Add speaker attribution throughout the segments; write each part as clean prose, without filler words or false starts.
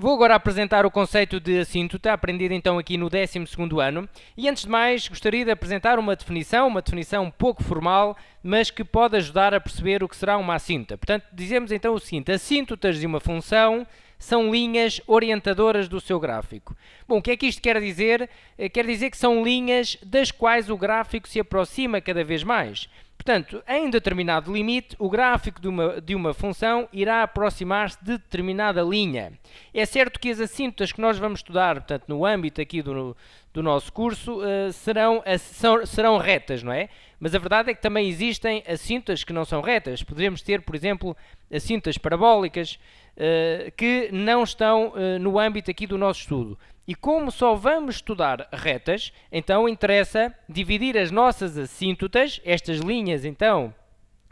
Speaker 1: Vou agora apresentar o conceito de assíntota, aprendido então aqui no 12º ano, e antes de mais gostaria de apresentar uma definição um pouco formal, mas que pode ajudar a perceber o que será uma assíntota. Portanto, dizemos então o seguinte: assíntotas de uma função são linhas orientadoras do seu gráfico. Bom, o que é que isto quer dizer? Quer dizer que são linhas das quais o gráfico se aproxima cada vez mais. Portanto, em determinado limite, o gráfico de uma função irá aproximar-se de determinada linha. É certo que as assíntotas que nós vamos estudar, portanto, no âmbito aqui do nosso curso, serão retas, não é? Mas a verdade é que também existem assíntotas que não são retas. Poderíamos ter, por exemplo, assíntotas parabólicas que não estão no âmbito aqui do nosso estudo. E como só vamos estudar retas, então interessa dividir as nossas assíntotas, estas linhas então,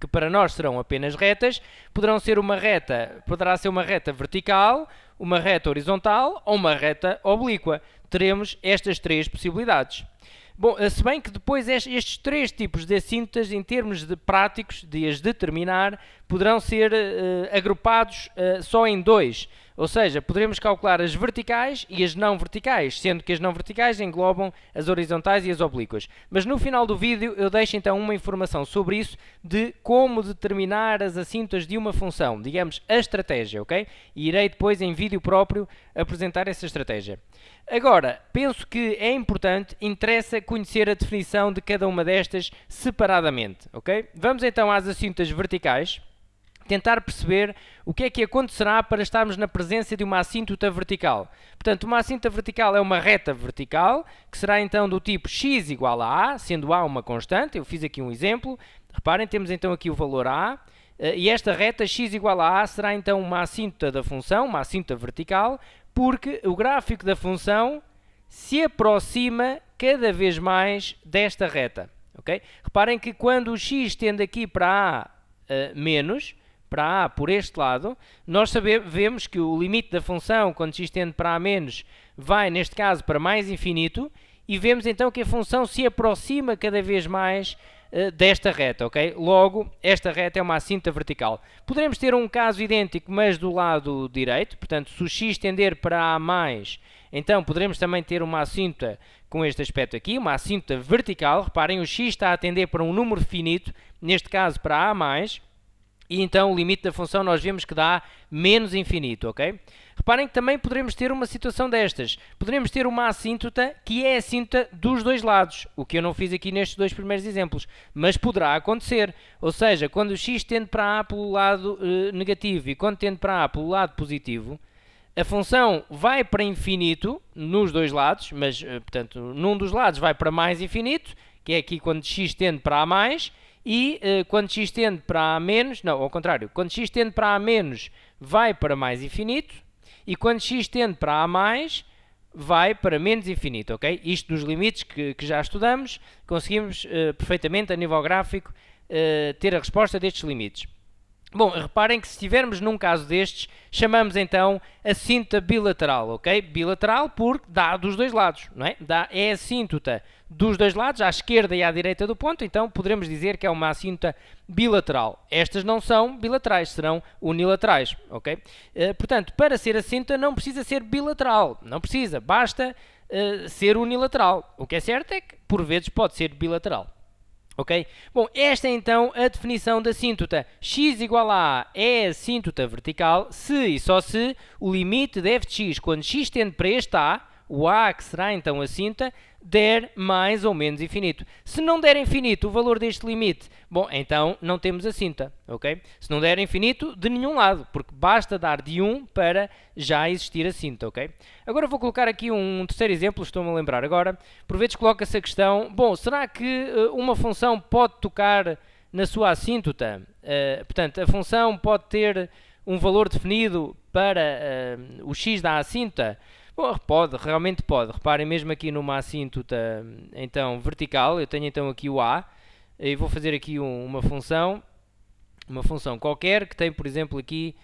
Speaker 1: que para nós serão apenas retas, poderá ser uma reta vertical, uma reta horizontal ou uma reta oblíqua. Teremos estas três possibilidades. Bom, se bem que depois estes três tipos de assíntotas, em termos práticos de as determinar, poderão ser agrupados só em dois. Ou seja, poderemos calcular as verticais e as não verticais, sendo que as não verticais englobam as horizontais e as oblíquas. Mas no final do vídeo eu deixo então uma informação sobre isso, de como determinar as assíntotas de uma função, digamos, a estratégia, ok? E irei depois em vídeo próprio apresentar essa estratégia. Agora, penso que é importante, interessa conhecer a definição de cada uma destas separadamente, ok? Vamos então às assíntotas verticais, tentar perceber o que é que acontecerá para estarmos na presença de uma assíntota vertical. Portanto, uma assíntota vertical é uma reta vertical, que será então do tipo x igual a a, sendo a uma constante. Eu fiz aqui um exemplo. Reparem, temos então aqui o valor a, e esta reta x igual a a será então uma assíntota da função, uma assíntota vertical, porque o gráfico da função se aproxima cada vez mais desta reta. Okay? Reparem que quando o x tende aqui para a menos, para a por este lado, nós vemos que o limite da função, quando x tende para a menos, vai neste caso para mais infinito, e vemos então que a função se aproxima cada vez mais desta reta, ok? Logo, esta reta é uma assíntota vertical. Poderemos ter um caso idêntico, mas do lado direito, portanto, se o x tender para a mais, então poderemos também ter uma assíntota com este aspecto aqui, uma assíntota vertical. Reparem, o x está a tender para um número finito, neste caso para a mais, e então o limite da função nós vemos que dá menos infinito, ok? Reparem que também poderemos ter uma situação destas. Poderemos ter uma assíntota que é assíntota dos dois lados, o que eu não fiz aqui nestes dois primeiros exemplos, mas poderá acontecer. Ou seja, quando o x tende para a pelo lado negativo e quando tende para a pelo lado positivo, a função vai para infinito nos dois lados, mas, portanto, num dos lados vai para mais infinito, que é aqui quando x tende para a mais, e quando x tende para a menos, não, ao contrário, quando x tende para a menos vai para mais infinito, e quando x tende para a mais vai para menos infinito, ok? Isto dos limites que já estudamos, conseguimos perfeitamente a nível gráfico ter a resposta destes limites. Bom, reparem que se estivermos num caso destes, chamamos então assíntota bilateral, ok? Bilateral porque dá dos dois lados, não é? É assíntota dos dois lados, à esquerda e à direita do ponto, então poderemos dizer que é uma assíntota bilateral. Estas não são bilaterais, serão unilaterais, ok? Portanto, para ser assíntota não precisa ser bilateral, não precisa, basta ser unilateral. O que é certo é que, por vezes, pode ser bilateral. Ok? Bom, esta é então a definição da assíntota. X igual a A é a assíntota vertical se e só se o limite de f de x, quando x tende para este A, o A que será então a assíntota, der mais ou menos infinito. Se não der infinito o valor deste limite, bom, então não temos assíntota, ok? Se não der infinito, de nenhum lado, porque basta dar de 1 para já existir assíntota, ok? Agora vou colocar aqui um terceiro exemplo, estou-me a lembrar agora. Por vezes coloca-se a questão, bom, será que uma função pode tocar na sua assíntota? Portanto, a função pode ter um valor definido para o x da assíntota? Bom, realmente pode. Reparem mesmo aqui numa assíntota então vertical, eu tenho então aqui o A, e vou fazer aqui uma função qualquer que tem, por exemplo, aqui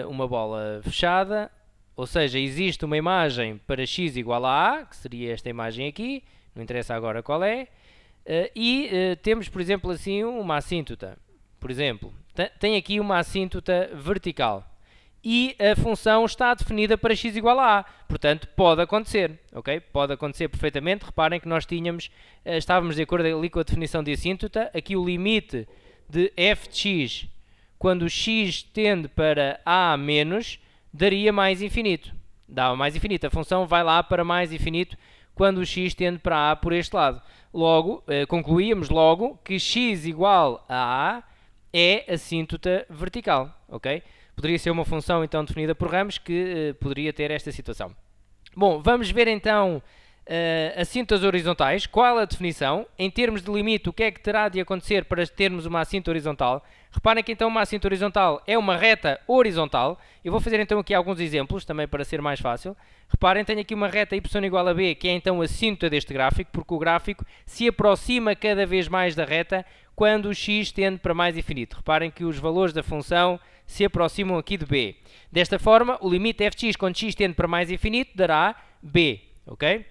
Speaker 1: uma bola fechada, ou seja, existe uma imagem para x igual a A, que seria esta imagem aqui, não interessa agora qual é, e temos, por exemplo, assim uma assíntota, por exemplo, tem aqui uma assíntota vertical. e a função está definida para x igual a a. Portanto, pode acontecer, ok? Pode acontecer perfeitamente. Reparem que nós estávamos de acordo ali com a definição de assíntota. Aqui o limite de f de x, quando x tende para a menos, daria mais infinito. Dava mais infinito. A função vai lá para mais infinito quando o x tende para a por este lado. Logo, concluíamos logo que x igual a a é assíntota vertical, ok? Poderia ser uma função então definida por ramos que poderia ter esta situação. Bom, vamos ver então assíntotas horizontais. Qual a definição? Em termos de limite, o que é que terá de acontecer para termos uma assíntota horizontal? Reparem que então uma assíntota horizontal é uma reta horizontal. Eu vou fazer então aqui alguns exemplos, também para ser mais fácil. Reparem, tenho aqui uma reta y igual a b, que é então a assíntota deste gráfico, porque o gráfico se aproxima cada vez mais da reta quando o x tende para mais infinito. Reparem que os valores da função se aproximam aqui de b. Desta forma, o limite f de x quando x tende para mais infinito dará b, ok?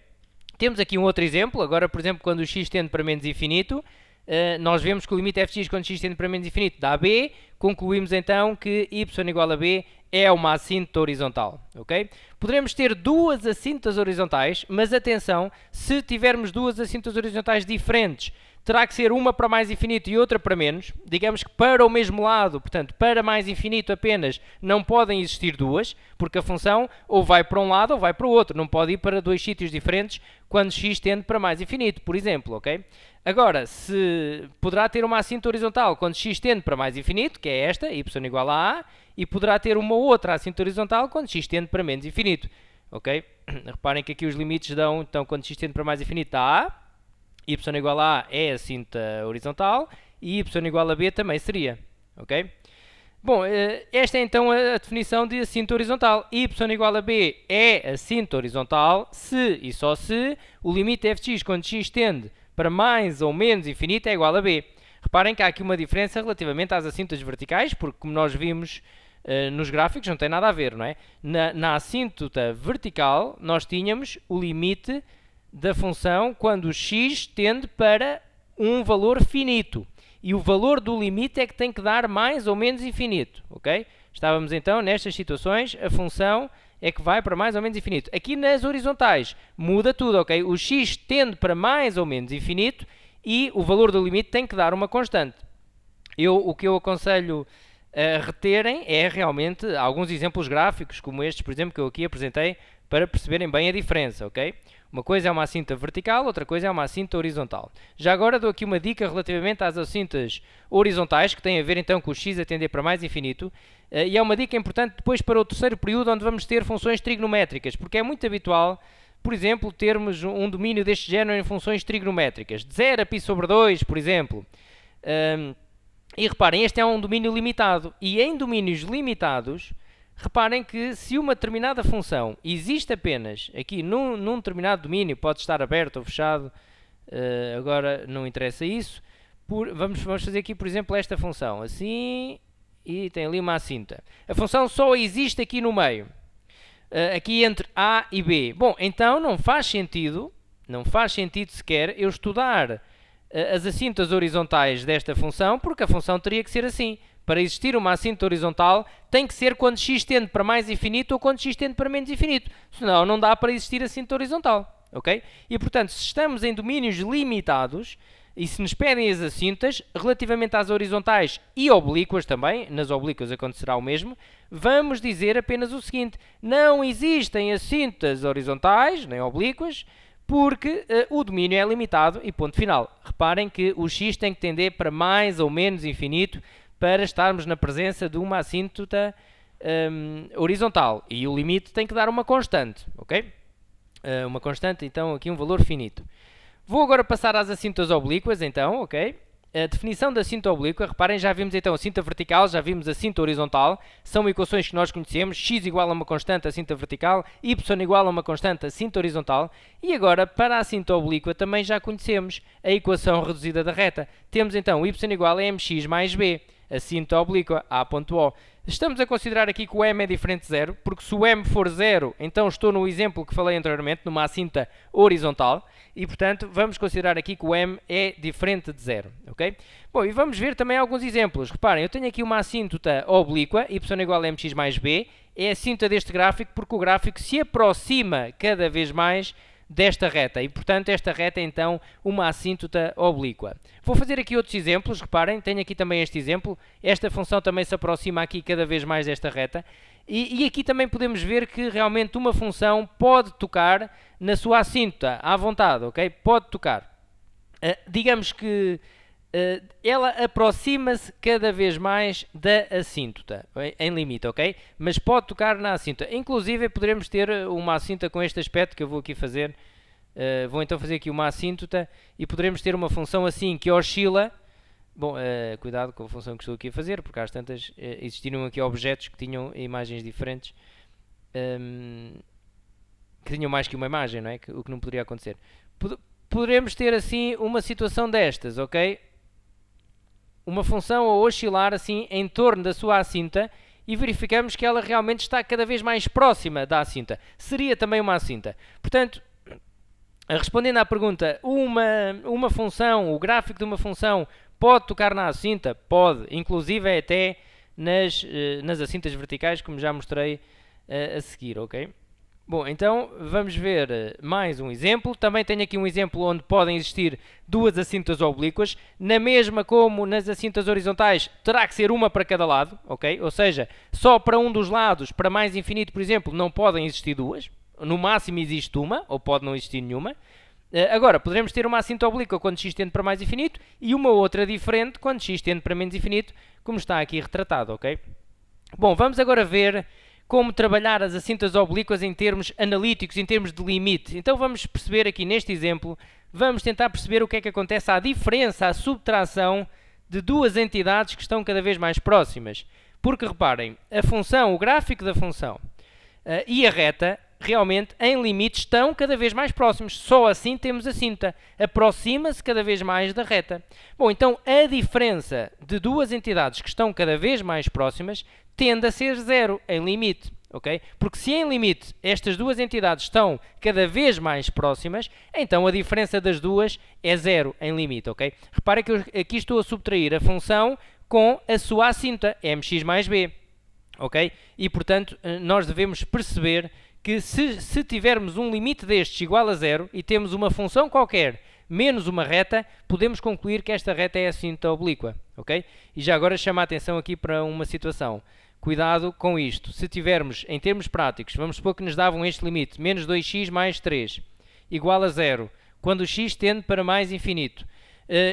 Speaker 1: Temos aqui um outro exemplo. Agora, por exemplo, quando o x tende para menos infinito, nós vemos que o limite f de x quando x tende para menos infinito dá b. Concluímos então que y igual a b é uma assíntota horizontal, ok? Poderemos ter duas assíntotas horizontais, mas atenção, se tivermos duas assíntotas horizontais diferentes, terá que ser uma para mais infinito e outra para menos. Digamos que para o mesmo lado, portanto, para mais infinito apenas, não podem existir duas, porque a função ou vai para um lado ou vai para o outro. Não pode ir para dois sítios diferentes quando x tende para mais infinito, por exemplo, ok? Agora, se poderá ter uma assíntota horizontal quando x tende para mais infinito, que é esta, y igual a a, e poderá ter uma outra assíntota horizontal quando x tende para menos infinito, ok? Reparem que aqui os limites dão, então, quando x tende para mais infinito dá a, y igual a a é assíntota horizontal e y igual a b também seria, ok? Bom, esta é então a definição de assíntota horizontal. Y igual a b é assíntota horizontal se e só se o limite f de x quando x tende para mais ou menos infinito é igual a b. Reparem que há aqui uma diferença relativamente às assíntotas verticais, porque como nós vimos nos gráficos não tem nada a ver, não é? Na assíntota vertical nós tínhamos o limite da função quando x tende para um valor finito. E o valor do limite é que tem que dar mais ou menos infinito, ok? Estávamos então nestas situações, a função é que vai para mais ou menos infinito. Aqui nas horizontais muda tudo, ok? O x tende para mais ou menos infinito e o valor do limite tem que dar uma constante. O que eu aconselho a reterem é realmente alguns exemplos gráficos, como estes, por exemplo, que eu aqui apresentei, para perceberem bem a diferença, ok? Uma coisa é uma assíntota vertical, outra coisa é uma assíntota horizontal. Já agora dou aqui uma dica relativamente às assíntotas horizontais, que tem a ver então com o x a tender para mais infinito, e é uma dica importante depois para o terceiro período, onde vamos ter funções trigonométricas, porque é muito habitual, por exemplo, termos um domínio deste género em funções trigonométricas, de 0 a π sobre 2, por exemplo. E reparem, este é um domínio limitado, e em domínios limitados, reparem que se uma determinada função existe apenas aqui num determinado domínio, pode estar aberto ou fechado, agora não interessa isso, vamos fazer aqui, por exemplo, esta função, assim, e tem ali uma assíntota. A função só existe aqui no meio, aqui entre A e B. Bom, então não faz sentido sequer eu estudar as assíntotas horizontais desta função, porque a função teria que ser assim. Para existir uma assíntota horizontal, tem que ser quando x tende para mais infinito ou quando x tende para menos infinito. Senão, não dá para existir assíntota horizontal, ok? E, portanto, se estamos em domínios limitados e se nos pedem as assíntotas, relativamente às horizontais e oblíquas também, nas oblíquas acontecerá o mesmo, vamos dizer apenas o seguinte: não existem assíntotas horizontais, nem oblíquas, porque o domínio é limitado e ponto final. Reparem que o x tem que tender para mais ou menos infinito para estarmos na presença de uma assíntota horizontal. E o limite tem que dar uma constante, ok? Uma constante, então, aqui um valor finito. Vou agora passar às assíntotas oblíquas, então, ok? A definição da assíntota oblíqua, reparem, já vimos então a assíntota vertical, já vimos a assíntota horizontal, são equações que nós conhecemos, x igual a uma constante assíntota vertical, y igual a uma constante assíntota horizontal, e agora, para a assíntota oblíqua, também já conhecemos a equação reduzida da reta. Temos então y igual a mx mais b, assíntota oblíqua, a ponto O. Estamos a considerar aqui que o m é diferente de zero, porque se o m for zero, então estou no exemplo que falei anteriormente, numa assinta horizontal, e portanto vamos considerar aqui que o m é diferente de zero, ok? Bom, e vamos ver também alguns exemplos. Reparem, eu tenho aqui uma assíntota oblíqua, y igual a mx mais b, é a assíntota deste gráfico porque o gráfico se aproxima cada vez mais desta reta e, portanto, esta reta é então uma assíntota oblíqua. Vou fazer aqui outros exemplos, reparem, tenho aqui também este exemplo, esta função também se aproxima aqui cada vez mais desta reta e aqui também podemos ver que realmente uma função pode tocar na sua assíntota, à vontade, ok? Pode tocar. Digamos que ela aproxima-se cada vez mais da assíntota, em limite, ok? Mas pode tocar na assíntota. Inclusive, poderemos ter uma assíntota com este aspecto que eu vou aqui fazer. Vou então fazer aqui uma assíntota e poderemos ter uma função assim que oscila. Bom, cuidado com a função que estou aqui a fazer, porque às tantas existiram aqui objetos que tinham imagens diferentes. Que tinham mais que uma imagem, não é? O que não poderia acontecer. Poderemos ter assim uma situação destas, ok? Uma função a oscilar assim em torno da sua assíntota e verificamos que ela realmente está cada vez mais próxima da assíntota. Seria também uma assíntota. Portanto, respondendo à pergunta, uma função, o gráfico de uma função pode tocar na assíntota? Pode, inclusive até nas assíntotas verticais, como já mostrei a seguir, ok? Bom, então vamos ver mais um exemplo. Também tenho aqui um exemplo onde podem existir duas assíntotas oblíquas. Na mesma como nas assíntotas horizontais, terá que ser uma para cada lado, ok? Ou seja, só para um dos lados, para mais infinito, por exemplo, não podem existir duas. No máximo existe uma, ou pode não existir nenhuma. Agora, poderemos ter uma assíntota oblíqua quando x tende para mais infinito e uma outra diferente quando x tende para menos infinito, como está aqui retratado, ok? Bom, vamos agora ver como trabalhar as assíntotas oblíquas em termos analíticos, em termos de limite. Então vamos perceber aqui neste exemplo, vamos tentar perceber o que é que acontece à diferença, à subtração de duas entidades que estão cada vez mais próximas. Porque reparem, a função, o gráfico da função e a reta, realmente, em limite, estão cada vez mais próximos. Só assim temos a assíntota. Aproxima-se cada vez mais da reta. Bom, então a diferença de duas entidades que estão cada vez mais próximas tende a ser zero, em limite, ok? Porque se em limite estas duas entidades estão cada vez mais próximas, então a diferença das duas é zero, em limite, ok? Reparem que eu aqui estou a subtrair a função com a sua assíntota, mx mais b, ok? E, portanto, nós devemos perceber que se tivermos um limite destes igual a zero e temos uma função qualquer menos uma reta, podemos concluir que esta reta é a assíntota oblíqua, ok? E já agora chamo a atenção aqui para uma situação. Cuidado com isto. Se tivermos, em termos práticos, vamos supor que nos davam este limite, menos 2x mais 3, igual a 0, quando o x tende para mais infinito.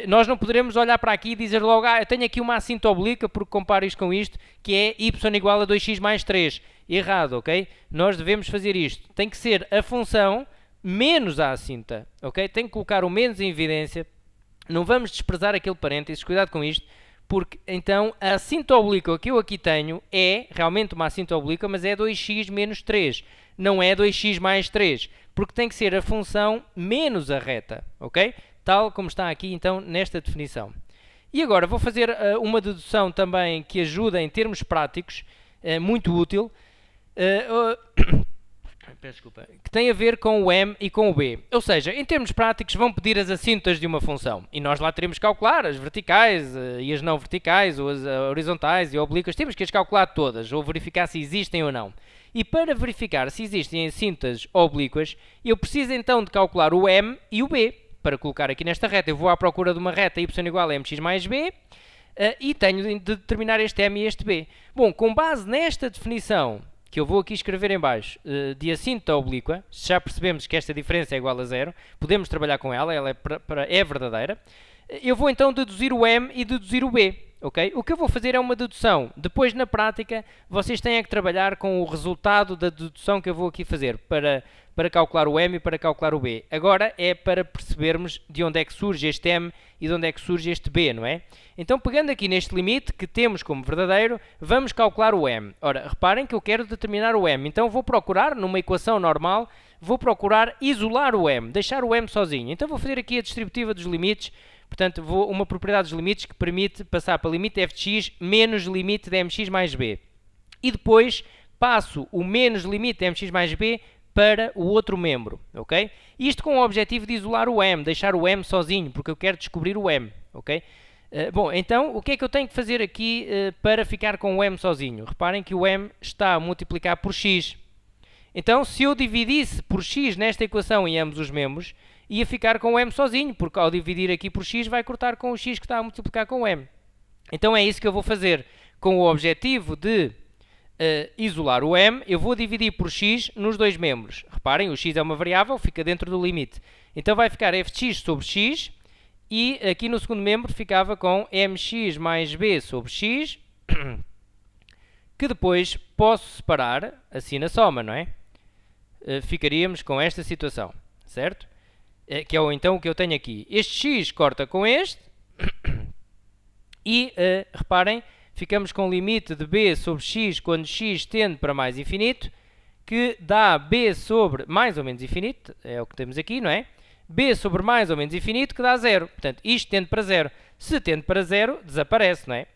Speaker 1: Nós não poderemos olhar para aqui e dizer logo, eu tenho aqui uma assíntota oblíqua, porque comparo isto com isto, que é y igual a 2x mais 3. Errado, ok? Nós devemos fazer isto. Tem que ser a função menos a assíntota, ok? Tem que colocar o menos em evidência. Não vamos desprezar aquele parênteses, cuidado com isto, porque então a assíntota oblíqua que eu aqui tenho é realmente uma assíntota oblíqua, mas é 2x menos 3, não é 2x mais 3, porque tem que ser a função menos a reta, ok? Tal como está aqui então nesta definição. E agora vou fazer uma dedução também que ajuda em termos práticos, muito útil, que tem a ver com o m e com o b. Ou seja, em termos práticos vão pedir as assíntotas de uma função e nós lá teremos que calcular as verticais e as não verticais, ou as horizontais e oblíquas, temos que as calcular todas, ou verificar se existem ou não. E para verificar se existem assíntotas oblíquas, eu preciso então de calcular o m e o b, para colocar aqui nesta reta. Eu vou à procura de uma reta y igual a mx mais b, e tenho de determinar este m e este b. Bom, com base nesta definição que eu vou aqui escrever em baixo, de assíntota oblíqua, se já percebemos que esta diferença é igual a zero, podemos trabalhar com ela, ela é verdadeira, eu vou então deduzir o m e deduzir o b, ok? O que eu vou fazer é uma dedução. Depois, na prática, vocês têm que trabalhar com o resultado da dedução que eu vou aqui fazer para calcular o m e para calcular o b. Agora é para percebermos de onde é que surge este m e de onde é que surge este b, não é? Então, pegando aqui neste limite que temos como verdadeiro, vamos calcular o m. Ora, reparem que eu quero determinar o m. Então, vou procurar, numa equação normal, vou procurar isolar o m, deixar o m sozinho. Então, vou fazer aqui a distributiva dos limites. Portanto, uma propriedade dos limites que permite passar para limite f de x menos limite de mx mais b. e depois passo o menos limite de mx mais b para o outro membro, ok? Isto com o objetivo de isolar o m, deixar o m sozinho, porque eu quero descobrir o m, ok? Bom, então o que é que eu tenho que fazer aqui para ficar com o m sozinho? Reparem que o m está a multiplicar por x. Então, se eu dividisse por x nesta equação em ambos os membros, ia ficar com o m sozinho, porque ao dividir aqui por x vai cortar com o x que está a multiplicar com o m. Então é isso que eu vou fazer. Com o objetivo de isolar o m, eu vou dividir por x nos dois membros. Reparem, o x é uma variável, fica dentro do limite. Então vai ficar f de x sobre x, e aqui no segundo membro ficava com mx mais b sobre x, que depois posso separar assim na soma, não é? Ficaríamos com esta situação, certo? Que é então o que eu tenho aqui. Este x corta com este e, reparem, ficamos com o limite de b sobre x quando x tende para mais infinito, que dá b sobre mais ou menos infinito, é o que temos aqui, não é? B sobre mais ou menos infinito, que dá zero. Portanto, isto tende para zero. Se tende para zero, desaparece, não é?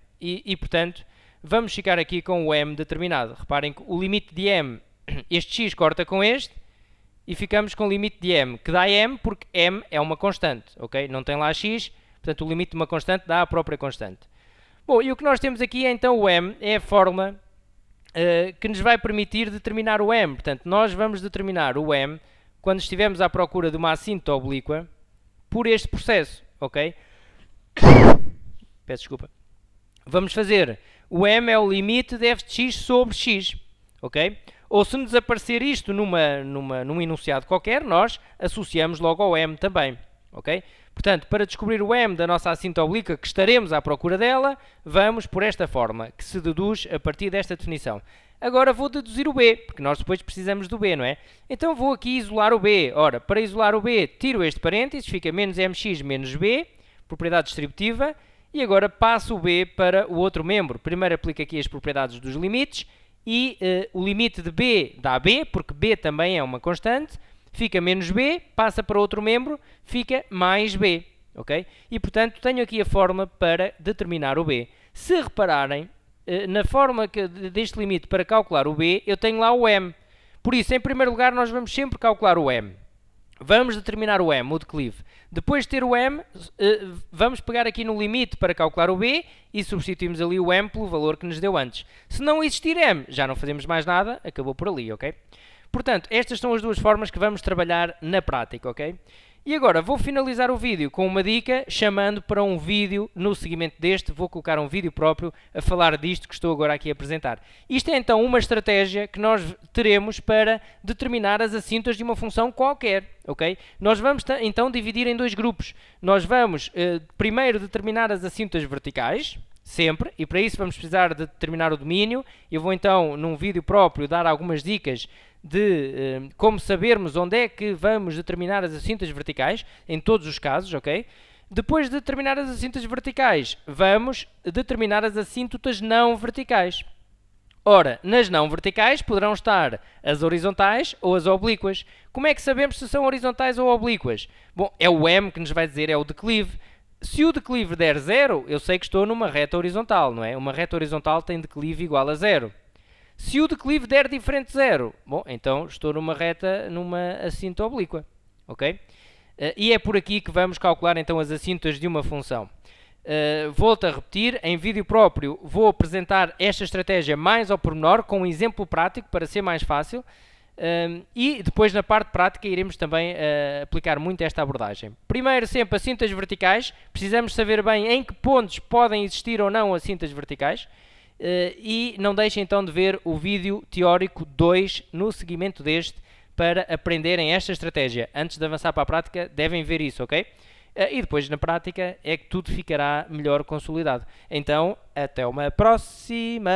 Speaker 1: Portanto, vamos ficar aqui com o m determinado. Reparem que o limite de m, este x corta com este, e ficamos com o limite de m, que dá m, porque m é uma constante, ok? Não tem lá x, portanto, o limite de uma constante dá a própria constante. Bom, e o que nós temos aqui, então, o m, é a fórmula que nos vai permitir determinar o m. Portanto, nós vamos determinar o m quando estivermos à procura de uma assíntota oblíqua por este processo, ok? Peço desculpa. Vamos fazer, o m é o limite de f de x sobre x, ok? Ou se nos aparecer isto num enunciado qualquer, nós associamos logo ao m também, ok? Portanto, para descobrir o m da nossa assíntota oblíqua, que estaremos à procura dela, vamos por esta forma, que se deduz a partir desta definição. Agora vou deduzir o b, porque nós depois precisamos do b, não é? Então vou aqui isolar o b. Ora, para isolar o b, tiro este parênteses, fica menos mx menos b, propriedade distributiva, e agora passo o b para o outro membro. Primeiro aplico aqui as propriedades dos limites, e o limite de b dá b, porque b também é uma constante, fica menos b, passa para outro membro, fica mais b, ok? E, portanto, tenho aqui a fórmula para determinar o b. Se repararem, na fórmula deste limite para calcular o b, eu tenho lá o m. Por isso, em primeiro lugar, nós vamos sempre calcular o m. Vamos determinar o m, o declive. Depois de ter o m, vamos pegar aqui no limite para calcular o b e substituímos ali o m pelo valor que nos deu antes. Se não existir m, já não fazemos mais nada, acabou por ali, ok? Portanto, estas são as duas formas que vamos trabalhar na prática, ok? E agora vou finalizar o vídeo com uma dica, chamando para um vídeo no seguimento deste. Vou colocar um vídeo próprio a falar disto que estou agora aqui a apresentar. Isto é então uma estratégia que nós teremos para determinar as assíntotas de uma função qualquer, ok? Nós vamos então dividir em dois grupos. Nós vamos primeiro determinar as assíntotas verticais, sempre, e para isso vamos precisar de determinar o domínio. Eu vou então, num vídeo próprio, dar algumas dicas de como sabermos onde é que vamos determinar as assíntotas verticais, em todos os casos, ok? Depois de determinar as assíntotas verticais, vamos determinar as assíntotas não verticais. Ora, nas não verticais poderão estar as horizontais ou as oblíquas. Como é que sabemos se são horizontais ou oblíquas? Bom, é o m que nos vai dizer, é o declive. Se o declive der 0, eu sei que estou numa reta horizontal, não é? Uma reta horizontal tem declive igual a 0. Se o declive der diferente de 0, bom, então estou numa assíntota oblíqua, ok? E é por aqui que vamos calcular então as assíntotas de uma função. Volto a repetir, em vídeo próprio vou apresentar esta estratégia mais ao pormenor, com um exemplo prático para ser mais fácil, e depois na parte prática iremos também aplicar muito esta abordagem. Primeiro, sempre assíntotas verticais, precisamos saber bem em que pontos podem existir ou não assíntotas verticais. E não deixem então de ver o vídeo teórico 2 no seguimento deste para aprenderem esta estratégia. Antes de avançar para a prática, devem ver isso, ok? E depois na prática é que tudo ficará melhor consolidado. Então, até uma próxima!